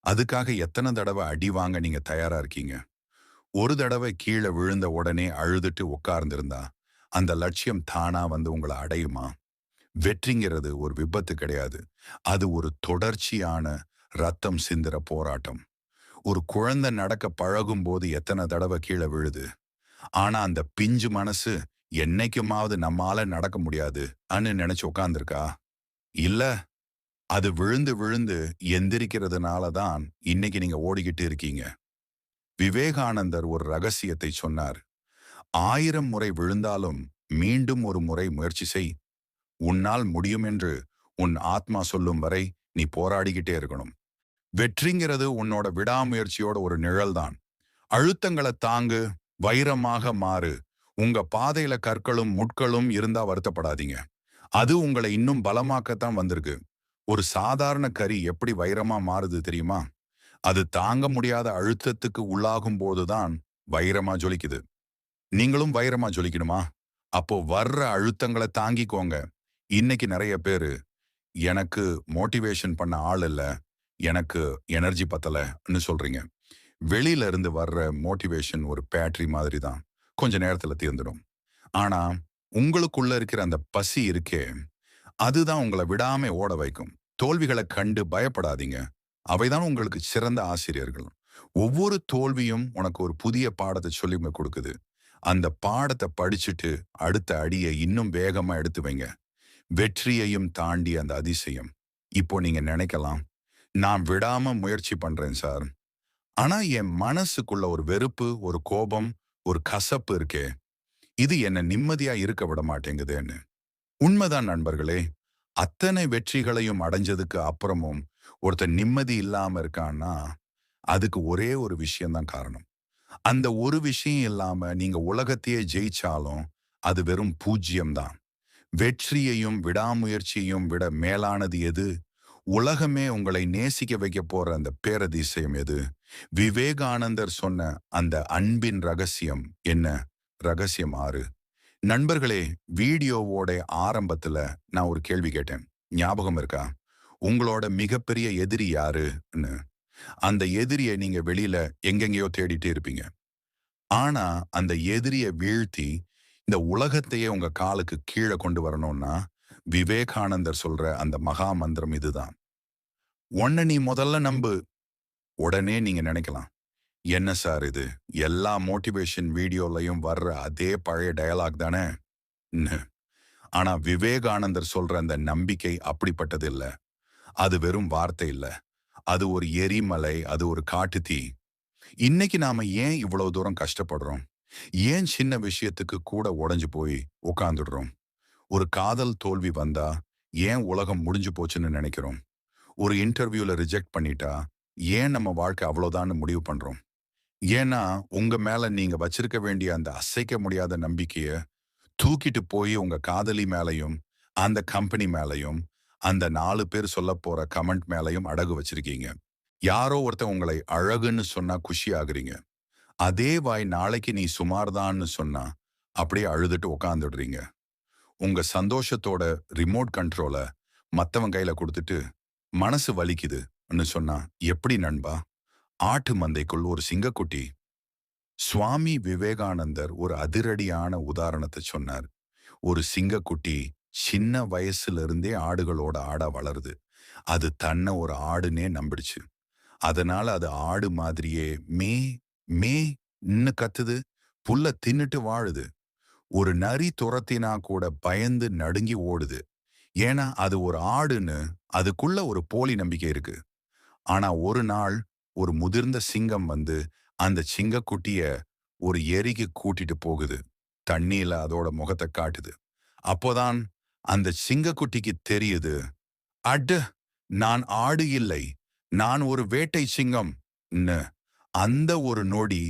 அதுக்காக எத்தனை தடவை அடி வாங்க நீங்க தயாரா இருக்கீங்க? ஒரு தடவை கீழே விழுந்த உடனே அழுதுட்டு உட்கார்ந்திருந்தா அந்த லட்சியம் தானா வந்து உங்களை அடையுமா? வெற்றிங்கிறது ஒரு விபத்து கிடையாது. அது ஒரு தொடர்ச்சியான ரத்தம் சிந்துற போராட்டம். ஒரு குழந்தை நடக்க பழகும் போது எத்தனை தடவை கீழே விழுது. ஆனா அந்த பிஞ்சு மனசு என்னைக்குமாவது நம்மால நடக்க முடியாது அன்னு நினைச்சு உட்கார்ந்துருக்கா? இல்ல. அது விழுந்து விழுந்து எந்திரிக்கிறதுனால தான் இன்னைக்கு நீங்க ஓடிக்கிட்டு இருக்கீங்க. விவேகானந்தர் ஒரு ரகசியத்தை சொன்னார். 1000 முறை விழுந்தாலும் மீண்டும் ஒரு முறை முயற்சி செய். உன்னால் முடியும் என்று உன் ஆத்மா சொல்லும் வரை நீ போராடிக்கிட்டே இருக்கணும். வெற்றிங்கிறது உன்னோட விடாமுயற்சியோட ஒரு நிழல் தான். அழுத்தங்களை தாங்கு, வைரமாக மாறு. உங்க பாதையில கற்களும் முட்களும் இருந்தா வருத்தப்படாதீங்க. அது உங்களை இன்னும் பலமாக்கத்தான் வந்திருக்கு. ஒரு சாதாரண கரி எப்படி வைரமா மாறுது தெரியுமா? அது தாங்க முடியாத அழுத்தத்துக்கு உள்ளாகும் போதுதான் வைரமா ஜொலிக்குது. நீங்களும் வைரமா ஜொலிக்கணுமா? அப்போ வர்ற அழுத்தங்களை தாங்கிக்கோங்க. இன்னைக்கு நிறைய பேரு எனக்கு மோட்டிவேஷன் பண்ண ஆள் இல்ல, எனக்கு எனர்ஜி பத்தலன்னு சொல்றீங்க. வெளியில இருந்து வர்ற மோட்டிவேஷன் ஒரு பேட்டரி மாதிரி தான், கொஞ்ச நேரத்துல தீர்ந்துடும். ஆனா உங்களுக்குள்ள இருக்கிற அந்த பசி இருக்கே, அதுதான் உங்களை விடாம ஓட வைக்கும். தோல்விகளை கண்டு பயப்படாதீங்க. அவைதான் உங்களுக்கு சிறந்த ஆசிரியர்கள். ஒவ்வொரு தோல்வியும் உனக்கு ஒரு புதிய பாடத்தை சொல்லி கொடுக்குது. அந்த பாடத்தை படிச்சுட்டு அடுத்த அடியை இன்னும் வேகமா எடுத்து வைங்க. வெற்றியையும் தாண்டி அந்த அதிசயம். இப்போ நீங்க நினைக்கலாம், நான் விடாம முயற்சி பண்றேன் சார். ஆனா என் மனசுக்குள்ள ஒரு வெறுப்பு, ஒரு கோபம், ஒரு கசப்பு இருக்கே, இது என்ன நிம்மதியா இருக்க விட மாட்டேங்குதுன்னு. உண்மைதான் நண்பர்களே. அத்தனை வெற்றிகளையும் அடைஞ்சதுக்கு அப்புறமும் ஒருத்தன் நிம்மதி இல்லாம இருக்கான்னா, அதுக்கு ஒரே ஒரு விஷயம்தான் காரணம். அந்த ஒரு விஷயம் இல்லாம நீங்க உலகத்தையே ஜெயிச்சாலும் அது வெறும் பூஜ்யம் தான். வெற்றியையும் விடாமுயற்சியையும் விட மேலானது எது? உலகமே உங்களை நேசிக்க வைக்க போற அந்த பேரதிசயம் எது? விவேகானந்தர் சொன்ன அந்த அன்பின் ரகசியம் என்ன? ரகசியம் 6. நண்பர்களே, வீடியோவோட ஆரம்பத்துல நான் ஒரு கேள்வி கேட்டேன். ஞாபகம் இருக்கா? உங்களோட மிகப்பெரிய எதிரி யாருன்னு. அந்த எதிரியை நீங்க வெளியில எங்கெங்கேயோ தேடிட்டே இருப்பீங்க. ஆனா அந்த எதிரியை வீழ்த்தி இந்த உலகத்தையே உங்க காலுக்கு கீழே கொண்டு வரணும்னா, விவேகானந்தர் சொல்ற அந்த மகா மந்திரம் இதுதான். உன்னை நீ முதல்ல நம்பு. உடனே நீங்க நினைக்கலாம், என்ன சார் இது? எல்லா மோட்டிவேஷன் வீடியோலையும் வர்ற அதே பழைய டயலாக் தானே ன்னு. ஆனா விவேகானந்தர் சொல்ற அந்த நம்பிக்கை அப்படிப்பட்டது இல்ல. அது வெறும் வார்த்தை இல்ல. அது ஒரு எரிமலை, அது ஒரு காட்டு தீ. இன்னைக்கு நாம ஏன் இவ்வளவு தூரம் கஷ்டப்படுறோம்? ஏன் சின்ன விஷயத்துக்கு கூட உடைஞ்சு போய் உட்கார்ந்துடுறோம்? ஒரு காதல் தோல்வி வந்தா ஏன் உலகம் முடிஞ்சு போச்சுன்னு நினைக்கிறோம்? ஒரு இன்டர்வியூல ரிஜெக்ட் பண்ணிட்டா ஏன் நம்ம வாழ்க்கை அவ்வளவுதான்னு முடிவு பண்றோம்? ஏன்னா உங்க மேல நீங்க வச்சிருக்க வேண்டிய அந்த அசைக்க முடியாத நம்பிக்கைய தூக்கிட்டு போய் உங்க காதலி மேலையும், அந்த கம்பெனி மேலையும், அந்த 4 பேர் சொல்ல போற கமெண்ட் மேலையும் அடகு வச்சிருக்கீங்க. யாரோ ஒருத்தன் உங்களை அழகுன்னு சொன்னா குஷி ஆகுறீங்க. அதே வாய் நாளைக்கு நீ சுமார்தான்னு சொன்னா அப்படியே அழுதுட்டு உக்காந்துடுறீங்க. உங்க சந்தோஷத்தோட ரிமோட் கண்ட்ரோல மத்தவன் கையில கொடுத்துட்டு மனசு வலிக்குதுன்னு சொன்னா எப்படி நண்பா? ஆட்டு மந்தைக்குள் ஒரு சிங்கக்குட்டி. சுவாமி விவேகானந்தர் ஒரு அதிரடியான உதாரணத்தை சொன்னார். ஒரு சிங்கக்குட்டி சின்ன வயசுல இருந்தே ஆடுகளோட ஆடா வளருது. அது தன்னை ஒரு ஆடுனே நம்பிடுச்சு. அதனால அது ஆடு மாதிரியே மே மே கத்துது. புல்ல தின்னுட்டு வாழுது. ஒரு நரி துரத்தினா கூட பயந்து நடுங்கி ஓடுது. ஏன்னா அது ஒரு ஆடுன்னு அதுக்குள்ள ஒரு போலி நம்பிக்கை இருக்கு. ஆனா ஒரு நாள் ஒரு முதிர்ந்த சிங்கம் வந்து அந்த சிங்கக்குட்டிய ஒரு ஏரிக்கு கூட்டிட்டு போகுது. தண்ணியில அதோட முகத்தை காட்டுது. அப்போதான் அந்த சிங்கக்குட்டிக்கு தெரியுது, அட, நான் ஆடு இல்லை, நான் ஒரு வேட்டை சிங்கம். அந்த ஒரு நொடி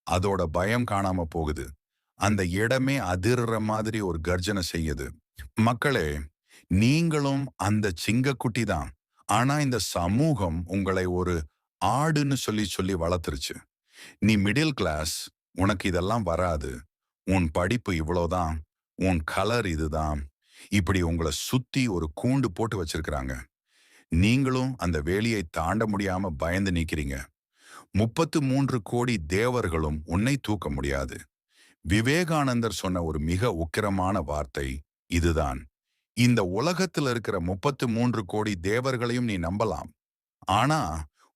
அதோட பயம் காணாம போகுது. அந்த இடமே அதிர்ற மாதிரி ஒரு கர்ஜனை செய்யுது. மக்களே, நீங்களும் அந்த சிங்கக்குட்டி தான். ஆனா இந்த சமூகம் உங்களை ஒரு ஆடுன்னு சொல்லி சொல்லி வளர்த்துருச்சு. நீ மிடில் கிளாஸ், உனக்கு இதெல்லாம் வராது. உன் படிப்பு இவ்வளோதான், உன் கலர் இதுதான். இப்படி உங்களை சுத்தி ஒரு கூண்டு போட்டு வச்சிருக்கிறாங்க. நீங்களும் அந்த வேலியை தாண்ட முடியாம பயந்து நிக்கிறீங்க. 33 கோடி தேவர்களும் உன்னை தூக்க முடியாது. விவேகானந்தர் சொன்ன ஒரு மிக உக்கிரமான வார்த்தை இதுதான். இந்த உலகத்துல இருக்கிற 33 கோடி தேவர்களையும் நீ நம்பலாம். ஆனா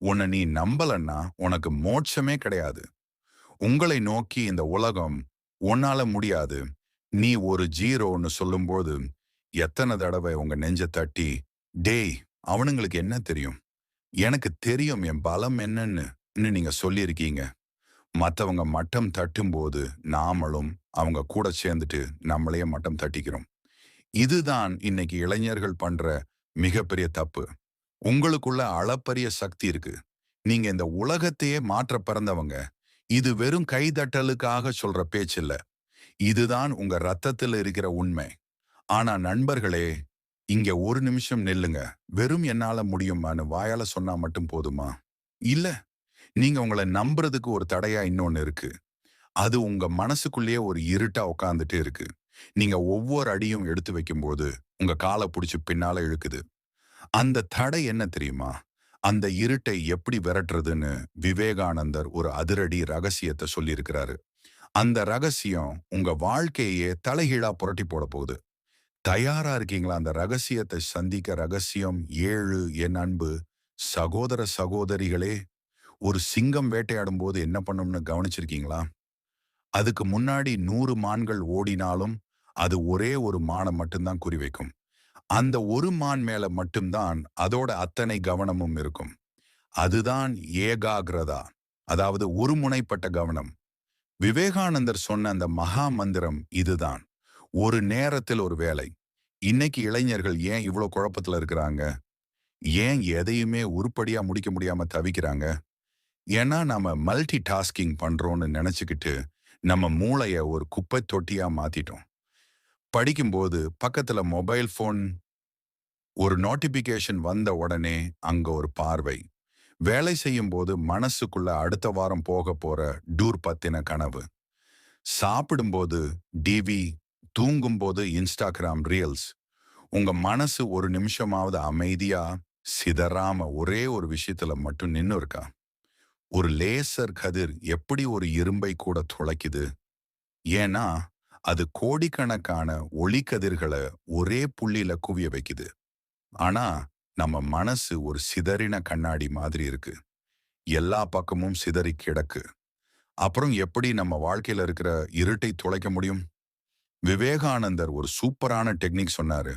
உன்னை நீ நம்பலன்னா உனக்கு மோட்சமே கிடையாது. உங்களை நோக்கி இந்த உலகம் உன்னால முடியாது, நீ ஒரு ஜீரோன்னு சொல்லும்போது எத்தனை தடவை உங்க நெஞ்ச தட்டி, டேய், அவனுங்களுக்கு என்ன தெரியும், எனக்கு தெரியும் என் பலம் என்னன்னு நீங்க சொல்லியிருக்கீங்க. மத்தவங்க மட்டம் தட்டும்போது நாமளும் அவங்க கூட சேர்ந்துட்டு நம்மளையே மட்டம் தட்டிக்கிறோம். இதுதான் இன்னைக்கு இளைஞர்கள் பண்ற மிகப்பெரிய தப்பு. உங்களுக்குள்ள அளப்பரிய சக்தி இருக்கு. நீங்க இந்த உலகத்தையே மாற்ற பிறந்தவங்க. இது வெறும் கைதட்டலுக்காக சொல்ற பேச்சில்ல. இதுதான் உங்க ரத்தத்தில் இருக்கிற உண்மை. ஆனா நண்பர்களே, இங்க ஒரு நிமிஷம் நில்லுங்க. வெறும் என்னால முடியுமான்னு வாயால சொன்னா மட்டும் போதுமா? இல்ல. நீங்க உங்களை நம்புறதுக்கு ஒரு தடையா இன்னொன்னு இருக்கு. அது உங்க மனசுக்குள்ளேயே ஒரு இருட்டா உட்கார்ந்துட்டே இருக்கு. நீங்க ஒவ்வொரு அடியும் எடுத்து வைக்கும்போது உங்க காலை பிடிச்சு பின்னால இழுக்குது. அந்த தடை என்ன தெரியுமா? அந்த இருட்டை எப்படி விரட்டுறதுன்னு விவேகானந்தர் ஒரு அதிரடி ரகசியத்தை சொல்லியிருக்கிறாரு. அந்த ரகசியம் உங்க வாழ்க்கையே தலைகீழா புரட்டி போட போகுது. தயாரா இருக்கீங்களா அந்த ரகசியத்தை சந்திக்க? ரகசியம் 7. என் அன்பு சகோதர சகோதரிகளே, ஒரு சிங்கம் வேட்டையாடும் போது என்ன பண்ணும்னு கவனிச்சிருக்கீங்களா? அதுக்கு முன்னாடி 100 மான்கள் ஓடினாலும் அது ஒரே ஒரு மானை மட்டும்தான் குறிவைக்கும். அந்த ஒரு மான் மேல மட்டும்தான் அதோட அத்தனை கவனமும் இருக்கும். அதுதான் ஏகாகிரதா, அதாவது ஒருமுனைப்பட்ட கவனம். விவேகானந்தர் சொன்ன அந்த மகா மந்திரம் இதுதான். ஒரு நேரத்தில் ஒரு வேலை. இன்னைக்கு இளைஞர்கள் ஏன் இவ்ளோ குழப்பத்துல இருக்கிறாங்க? ஏன் எதையுமே உருப்படியா முடிக்க முடியாம தவிக்கிறாங்க? ஏன்னா நாம மல்டி டாஸ்கிங் பண்றோம்னு நினைச்சுக்கிட்டு நம்ம மூளைய ஒரு குப்பை தொட்டியா மாத்திட்டோம். படிக்கும்போது பக்கத்துல மொபைல் போன், ஒரு நோட்டிபிகேஷன் வந்த உடனே அங்க ஒரு பார்வை. வேலை செய்யும் போது மனசுக்குள்ள அடுத்த வாரம் போக போற டூர் பத்தின கனவு. சாப்பிடும்போது டிவி, தூங்கும்போது இன்ஸ்டாகிராம் ரீல்ஸ். உங்க மனசு ஒரு நிமிஷமாவது அமைதியா சிதறாம ஒரே ஒரு விஷயத்துல மட்டும் நின்னு இருக்கா? ஒரு லேசர் கதிர் எப்படி ஒரு இரும்பை கூட துளைக்குது? ஏன்னா அது கோடிக்கணக்கான ஒளிக்கதிர்களை ஒரே புள்ளியில குவிய வைக்குது. ஆனா நம்ம மனசு ஒரு சிதறின கண்ணாடி மாதிரி இருக்கு. எல்லா பக்கமும் சிதறி கிடக்கு. அப்புறம் எப்படி நம்ம வாழ்க்கையில இருக்கிற இருட்டை துளைக்க முடியும்? விவேகானந்தர் ஒரு சூப்பரான டெக்னிக் சொன்னாரு.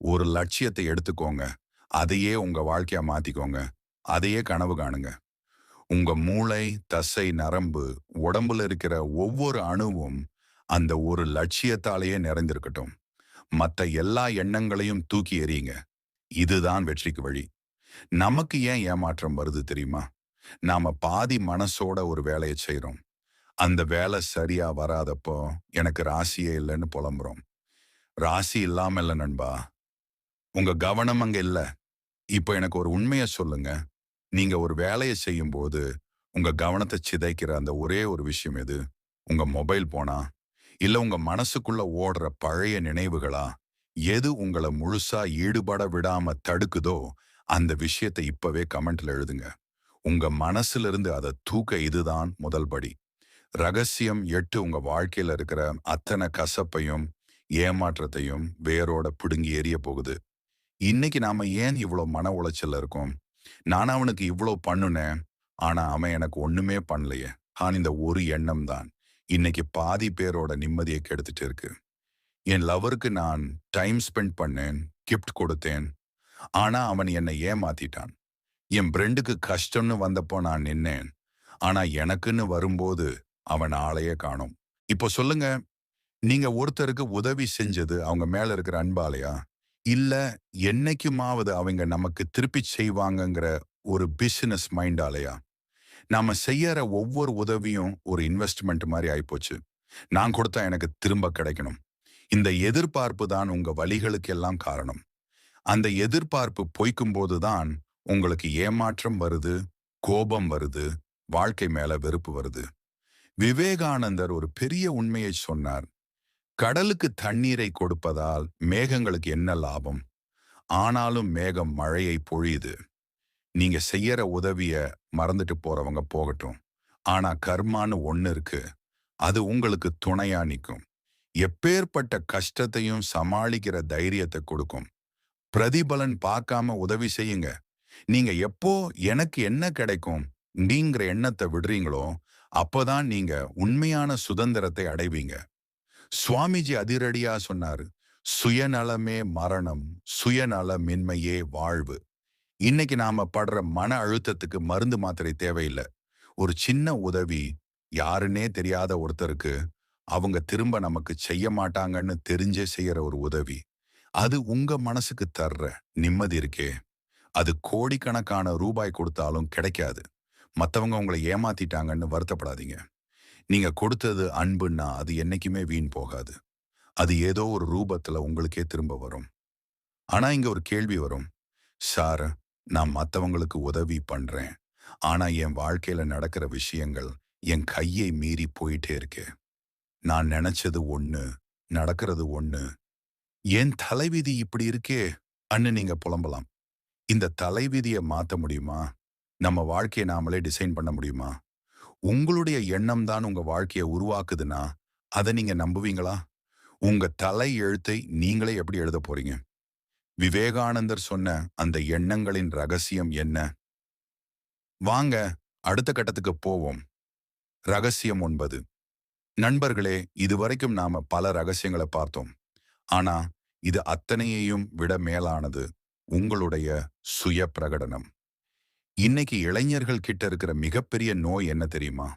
ஒரு லட்சியத்தை எடுத்துக்கோங்க. அதையே உங்க வாழ்க்கையா மாத்திக்கோங்க. அதையே கனவு காணுங்க. உங்க மூளை, தசை, நரம்பு, உடம்புல இருக்கிற ஒவ்வொரு அணுவும் அந்த ஒரு லட்சியத்தாலேயே நிறைந்திருக்கட்டும். மத்த எல்லா எண்ணங்களையும் தூக்கி எறியுங்க. இதுதான் வெற்றிக்கு வழி. நமக்கு ஏன் ஏமாற்றம் வருது தெரியுமா? நாம பாதி மனசோட ஒரு வேலையை செய்றோம். அந்த வேலை சரியா வராதப்போ எனக்கு ராசியே இல்லைன்னு புலம்புறோம். ராசி இல்லாம இல்ல நண்பா. உங்க கவனம் அங்க இல்ல. இப்போ எனக்கு ஒரு உண்மைய சொல்லுங்க. நீங்க ஒரு வேலையை செய்யும்போது உங்க கவனத்தை சிதைக்கிற அந்த ஒரே ஒரு விஷயம் எது? உங்க மொபைல் போனா? இல்ல உங்க மனசுக்குள்ள ஓடுற பழைய நினைவுகளா? எது உங்கள முழுசா ஈடுபட விடாம தடுக்குதோ அந்த விஷயத்தை இப்பவே கமெண்ட்ல எழுதுங்க. உங்க மனசிலிருந்து அதை தூக்க இதுதான் முதல் படி. ரகசியம் 8 உங்க வாழ்க்கையில இருக்கிற அத்தனை கசப்பையும் ஏமாற்றத்தையும் வேரோட பிடுங்கி எறிய போகுது. இன்னைக்கு நாம ஏன் இவ்வளோ மன உளைச்சல்ல இருக்கோம்? நான் அவனுக்கு இவ்வளோ பண்ணுனேன், ஆனா அவன் எனக்கு ஒண்ணுமே பண்ணலையே. இந்த ஒரு எண்ணம் தான் இன்னைக்கு பாதி பேரோட நிம்மதியை கெடுத்துட்டு இருக்கு. என் லவருக்கு நான் டைம் ஸ்பெண்ட் பண்ணேன், கிஃப்ட் கொடுத்தேன், ஆனா அவன் என்னை ஏமாத்திட்டான். என் ஃப்ரெண்டுக்கு கஷ்டம்னு வந்தப்போ நான் நின்னேன், ஆனா எனக்குன்னு வரும்போது அவன் ஆளையே காணோம். இப்போ சொல்லுங்க, நீங்க ஒருத்தருக்கு உதவி செஞ்சது அவங்க மேல இருக்கிற அன்பாலயா? இல்ல என்னைக்குமாவது அவங்க நமக்கு திருப்பி செய்வாங்கங்கிற ஒரு பிசினஸ் மைண்டாலயா? நாம செய்யற ஒவ்வொரு உதவியும் ஒரு இன்வெஸ்ட்மெண்ட் மாதிரி ஆயிப்போச்சு. நான் கொடுத்தா எனக்கு திரும்ப கிடைக்கணும். இந்த எதிர்பார்ப்பு தான் உங்க வலிகளுக்கு எல்லாம் காரணம். அந்த எதிர்பார்ப்பு பொய்க்கும் போதுதான் உங்களுக்கு ஏமாற்றம் வருது, கோபம் வருது, வாழ்க்கை மேல வெறுப்பு வருது. விவேகானந்தர் ஒரு பெரிய உண்மையை சொன்னார். கடலுக்கு தண்ணீரை கொடுப்பதால் மேகங்களுக்கு என்ன லாபம்? ஆனாலும் மேகம் மழையை பொழியுது. நீங்க செய்யற உதவிய மறந்துட்டு போறவங்க போகட்டும். ஆனா கர்மான்னு ஒண்ணு இருக்கு. அது உங்களுக்கு துணையா நிக்கும். எப்பேற்பட்ட கஷ்டத்தையும் சமாளிக்கிற தைரியத்தை கொடுக்கும். பிரதிபலன் பார்க்காம உதவி செய்யுங்க. நீங்க எப்போ எனக்கு என்ன கிடைக்கும் நீங்கிற எண்ணத்தை விடுறீங்களோ அப்பதான் நீங்க உண்மையான சுதந்திரத்தை அடைவீங்க. சுவாமிஜி அதிரடியா சொன்னாரு, சுயநலமே மரணம், சுயநலமின்மையே வாழ்வு. இன்னைக்கு நாம படுற மன அழுத்தத்துக்கு மருந்து மாத்திரை தேவையில்லை. ஒரு சின்ன உதவி, யாருன்னே தெரியாத ஒருத்தருக்கு அவங்க திரும்ப நமக்கு செய்ய மாட்டாங்கன்னு தெரிஞ்சே செய்யற ஒரு உதவி, அது உங்க மனசுக்கு தர்ற நிம்மதி இருக்கே, அது கோடிக்கணக்கான ரூபாய் கொடுத்தாலும் கிடைக்காது. மத்தவங்க உங்களை ஏமாத்திட்டாங்கன்னு வருத்தப்படாதீங்க. நீங்க கொடுத்தது அன்புன்னா அது என்னைக்குமே வீண் போகாது. அது ஏதோ ஒரு ரூபத்துல உங்களுக்கே திரும்ப வரும். ஆனா இங்க ஒரு கேள்வி வரும். சார், நான் மத்தவங்களுக்கு உதவி பண்றேன். ஆனா என் வாழ்க்கையில நடக்கிற விஷயங்கள் என் கையை மீறி போயிட்டே இருக்கு. நான் நினைச்சது ஒண்ணு, நடக்கிறது ஒண்ணு. என் தலைவிதி இப்படி இருக்கே அன்னு நீங்க புலம்பலாம். இந்த தலைவிதியை மாத்த முடியுமா? நம்ம வாழ்க்கையை நாமளே டிசைன் பண்ண முடியுமா? உங்களுடைய எண்ணம் தான் உங்க வாழ்க்கையை உருவாக்குதுன்னா, அதை நீங்க நம்புவீங்களா? உங்க தலை எழுத்தை நீங்களே எப்படி எழுத போறீங்க? விவேகானந்தர் சொன்ன அந்த எண்ணங்களின் ரகசியம் என்ன? வாங்க அடுத்த கட்டத்துக்கு போவோம். ரகசியம் 9. நண்பர்களே, இதுவரைக்கும் நாம பல ரகசியங்களை பார்த்தோம். ஆனா இது அத்தனையையும் விட மேலானது உங்களுடைய சுய பிரகடனம். இன்னைக்கு இளைஞர்கள் கிட்ட இருக்கிற மிகப்பெரிய நோய் என்ன தெரியுமா?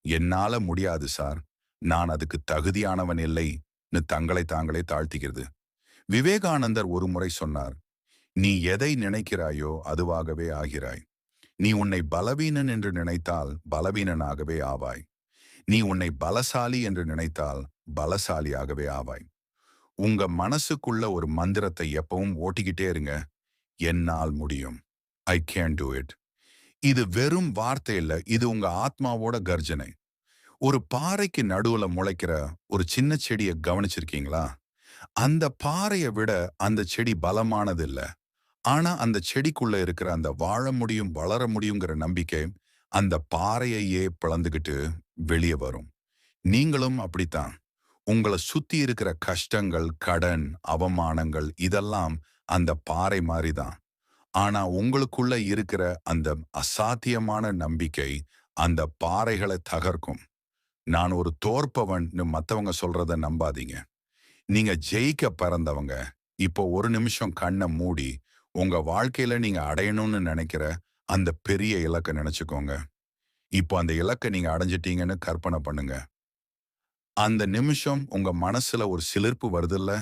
என்னால முடியாது சார், நான் அதுக்கு தகுதியானவன் இல்லைன்னு தங்களை தாங்களே தாழ்த்திக்கிறது. விவேகானந்தர் ஒரு முறை சொன்னார், நீ எதை நினைக்கிறாயோ அதுவாகவே ஆகிறாய். நீ உன்னை பலவீனன் என்று நினைத்தால் பலவீனனாகவே ஆவாய். நீ உன்னை பலசாலி என்று நினைத்தால் பலசாலியாகவே ஆவாய். உங்க மனசுக்குள்ள ஒரு மந்திரத்தை எப்பவும் ஓட்டிக்கிட்டே இருங்க. என்னால் முடியும். I can do it. இது வெறும் வார்த்தை இல்ல, இது உங்க ஆத்மாவோட கர்ஜனை. ஒரு பாறைக்கு நடுவுல முளைக்கிற ஒரு சின்ன செடியை கவனிச்சிருக்கீங்களா? அந்த பாறையை விட அந்த செடி பலமானது இல்ல. ஆனா அந்த செடிக்குள்ள இருக்கிற அந்த வாழ முடியும், வளர முடியுங்கிற நம்பிக்கை அந்த பாறையையே பிளந்துகிட்டு வெளியே வரும். நீங்களும் அப்படித்தான். உங்களை சுத்தி இருக்கிற கஷ்டங்கள், கடன், அவமானங்கள் இதெல்லாம் அந்த பாறை மாதிரி தான். ஆனா உங்களுக்குள்ள இருக்கிற அந்த அசாத்தியமான நம்பிக்கை அந்த பாறைகளை தகர்க்கும். நான் ஒரு தோற்பவன்னு மத்தவங்க சொல்றத நம்பாதீங்க. நீங்க ஜெயிக்க பிறந்தவங்க. இப்போ ஒரு நிமிஷம் கண்ணை மூடி உங்க வாழ்க்கையில நீங்க அடையணும்னு நினைக்கிற அந்த பெரிய இலக்கை நினைச்சுக்கோங்க. இப்போ அந்த இலக்கை நீங்க அடைஞ்சிட்டீங்கன்னு கற்பனை பண்ணுங்க. அந்த நிமிஷம் உங்க மனசுல ஒரு சிலிர்ப்பு வருதுல்ல,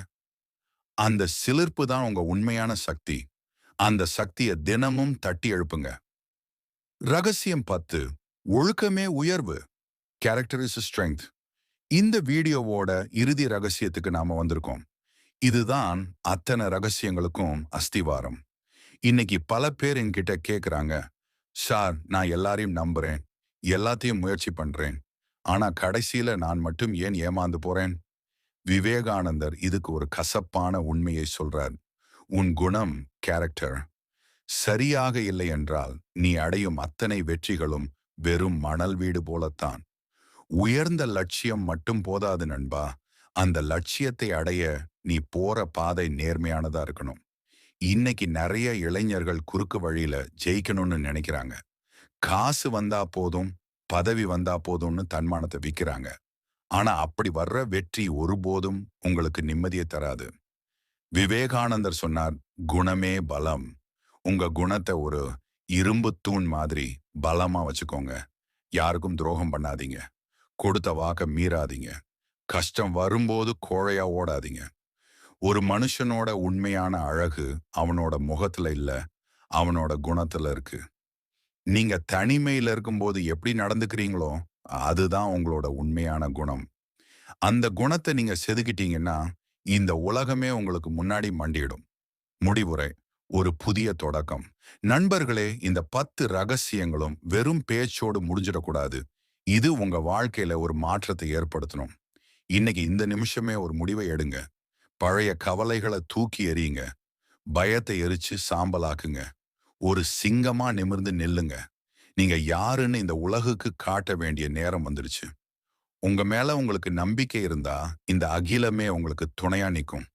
அந்த சிலிர்ப்பு தான் உங்க உண்மையான சக்தி. அந்த சக்தியை தினமும் தட்டி எழுப்புங்க. ரகசியம் 10. ஒழுக்கமே உயர்வு. Character is strength. இந்த வீடியோவோட இறுதி ரகசியத்துக்கு நாம வந்திருக்கோம். இதுதான் அத்தனை ரகசியங்களுக்கும் அஸ்திவாரம். இன்னைக்கு பல பேர் என்கிட்ட கேக்குறாங்க, சார் நான் எல்லாரையும் நம்புறேன், எல்லாத்தையும் முயற்சி பண்றேன், ஆனா கடைசியில நான் மட்டும் ஏன் ஏமாந்து போறேன்? விவேகானந்தர் இதுக்கு ஒரு கசப்பான உண்மையை சொல்றார். உன் குணம், கேரக்டர் சரியாக இல்லை என்றால் நீ அடையும் அத்தனை வெற்றிகளும் வெறும் மணல் வீடு போலத்தான். உயர்ந்த லட்சியம் மட்டும் போதாது நண்பா. அந்த லட்சியத்தை அடைய நீ போற பாதை நேர்மையானதா இருக்கணும். இன்னைக்கு நிறைய இளைஞர்கள் குறுக்கு வழியில ஜெயிக்கணும்னு நினைக்கிறாங்க. காசு வந்தா போதும், பதவி வந்தா போதும்னு தன்மானத்தை விற்கிறாங்க. ஆனா அப்படி வர்ற வெற்றி ஒருபோதும் உங்களுக்கு நிம்மதியை தராது. விவேகானந்தர் சொன்னார், குணமே பலம். உங்க குணத்தை ஒரு இரும்பு தூண் மாதிரி பலமா வச்சுக்கோங்க. யாருக்கும் துரோகம் பண்ணாதீங்க. கொடுத்த வாக்க மீறாதீங்க. கஷ்டம் வரும்போது கோழையா ஓடாதீங்க. ஒரு மனுஷனோட உண்மையான அழகு அவனோட முகத்துல இல்ல, அவனோட குணத்துல இருக்கு. நீங்க தனிமையில இருக்கும்போது எப்படி நடந்துக்கிறீங்களோ அதுதான் உங்களோட உண்மையான குணம். அந்த குணத்தை நீங்க செதுக்கிட்டீங்கன்னா இந்த உலகமே உங்களுக்கு முன்னாடி மண்டியிடும். முடிவுரை, ஒரு புதிய தொடக்கம். நண்பர்களே, இந்த 10 ரகசியங்களும் வெறும் பேச்சோடு முடிஞ்சிடக்கூடாது. இது உங்க வாழ்க்கையில ஒரு மாற்றத்தை ஏற்படுத்தணும். இன்னைக்கு இந்த நிமிஷமே ஒரு முடிவை எடுங்க. பழைய கவலைகளை தூக்கி எறியுங்க. பயத்தை எரிச்சு சாம்பலாக்குங்க. ஒரு சிங்கமா நிமிர்ந்து நில்லுங்க. நீங்க யாருன்னு இந்த உலகுக்கு காட்ட வேண்டிய நேரம் வந்துருச்சு. உங்க மேல உங்களுக்கு நம்பிக்கை இருந்தா இந்த அகிலமே உங்களுக்கு துணையா நிற்கும்.